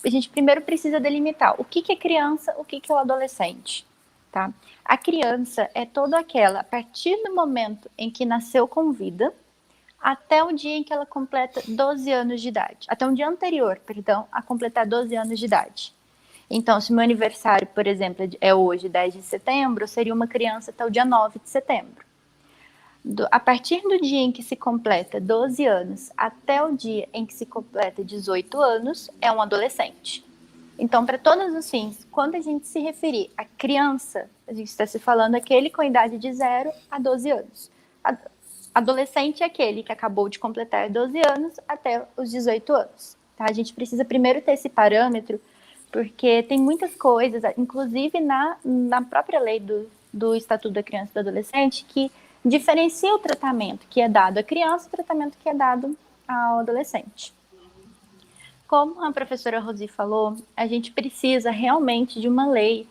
a gente primeiro precisa delimitar o que é criança, o que é o adolescente, tá? A criança é toda aquela, a partir do momento em que nasceu com vida, até o dia em que ela completa 12 anos de idade. Até um dia anterior, perdão, a completar 12 anos de idade. Então, se meu aniversário, por exemplo, é hoje, 10 de setembro, eu seria uma criança até o dia 9 de setembro. A partir do dia em que se completa 12 anos até o dia em que se completa 18 anos, é um adolescente. Então, para todos os fins, quando a gente se referir a criança, a gente está se falando aquele com idade de 0 a 12 anos. Adolescente é aquele que acabou de completar 12 anos até os 18 anos. Tá? A gente precisa primeiro ter esse parâmetro, porque tem muitas coisas, inclusive na própria lei do Estatuto da Criança e do Adolescente, que diferencia o tratamento que é dado à criança e o tratamento que é dado ao adolescente. Como a professora Rosi falou, a gente precisa realmente de uma lei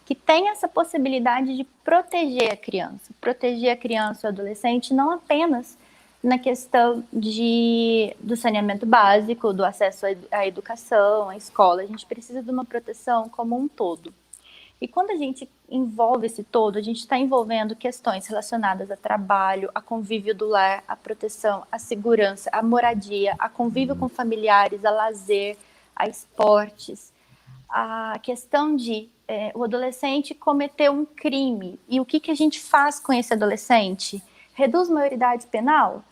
que tenha essa possibilidade de proteger a criança e o adolescente, não apenas na questão do saneamento básico, do acesso à educação, à escola. A gente precisa de uma proteção como um todo. E quando a gente envolve esse todo, a gente está envolvendo questões relacionadas a trabalho, a convívio do lar, a proteção, a segurança, a moradia, a convívio com familiares, a lazer, a esportes, a questão de o adolescente cometer um crime. E o que a gente faz com esse adolescente? Reduz maioridade penal?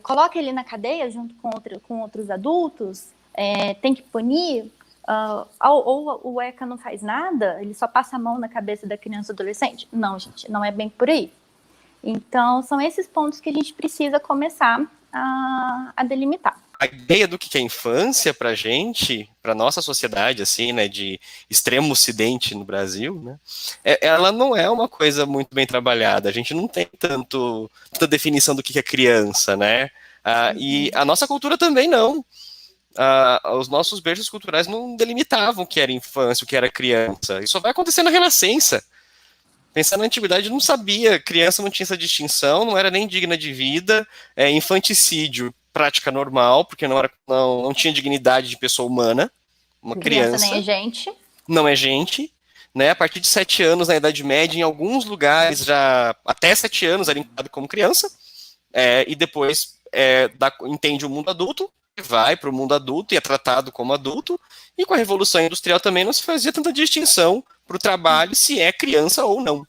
Coloca ele na cadeia junto com outros adultos? Tem que punir? Ou o ECA não faz nada? Ele só passa a mão na cabeça da criança ou adolescente? Não, gente, não é bem por aí. Então, são esses pontos que a gente precisa começar a delimitar. A ideia do que é infância pra gente, pra nossa sociedade, assim, né, de extremo ocidente no Brasil, né, ela não é uma coisa muito bem trabalhada. A gente não tem tanta definição do que é criança, né, e a nossa cultura também não. Os nossos berços culturais não delimitavam o que era infância, o que era criança. Isso só vai acontecer na Renascença. Pensando na antiguidade, não sabia, criança não tinha essa distinção, não era nem digna de vida, infanticídio, prática normal, porque não tinha dignidade de pessoa humana, uma criança nem é gente. Não é gente, né? A partir de 7 anos, na Idade Média, em alguns lugares, já até 7 anos era enquadrado como criança, e depois entende o mundo adulto, vai para o mundo adulto e é tratado como adulto, e com a Revolução Industrial também não se fazia tanta distinção para o trabalho se é criança ou não.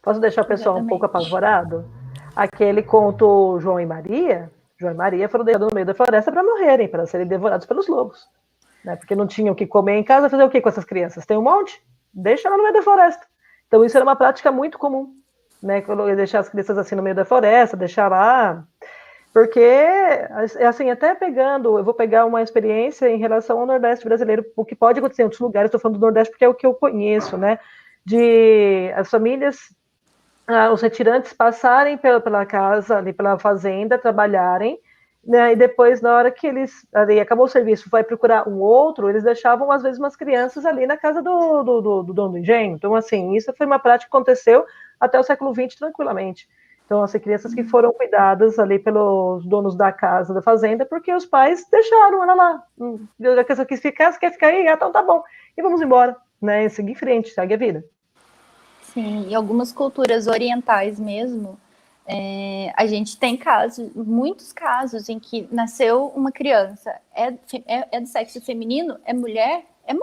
Posso deixar o pessoal um pouco apavorado? Aquele conto João e Maria foram deixados no meio da floresta para morrerem, para serem devorados pelos lobos. Né? Porque não tinham o que comer em casa, fazer o que com essas crianças? Tem um monte? Deixa ela no meio da floresta. Então isso era uma prática muito comum, né? Deixar as crianças assim no meio da floresta, deixar lá... Porque, assim, até eu vou pegar uma experiência em relação ao Nordeste brasileiro, o que pode acontecer em outros lugares, estou falando do Nordeste porque é o que eu conheço, né? De as famílias, os retirantes passarem pela casa, ali pela fazenda, trabalharem, né? E depois, na hora que ali acabou o serviço, vai procurar um outro, eles deixavam, às vezes, umas crianças ali na casa do dono do engenho. Então, assim, isso foi uma prática que aconteceu até o século XX tranquilamente. Então, assim, crianças que foram cuidadas ali pelos donos da casa, da fazenda, porque os pais deixaram ela lá. A criança quis ficar, você quer ficar aí? Então tá bom. E vamos embora, né? E seguir em frente, segue a vida. Sim, e algumas culturas orientais mesmo, a gente tem muitos casos em que nasceu uma criança, é do sexo feminino, é mulher, é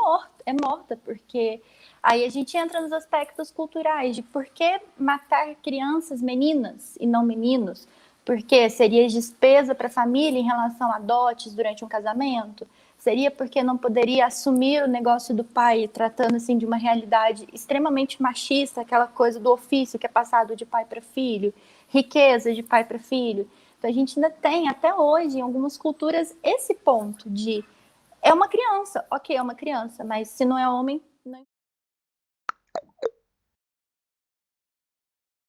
morta, porque aí a gente entra nos aspectos culturais de por que matar crianças, meninas e não meninos, porque seria despesa para a família em relação a dotes durante um casamento, seria porque não poderia assumir o negócio do pai, tratando assim de uma realidade extremamente machista, aquela coisa do ofício que é passado de pai para filho, riqueza de pai para filho. Então a gente ainda tem até hoje em algumas culturas esse ponto de é uma criança, ok, é uma criança, mas se não é homem,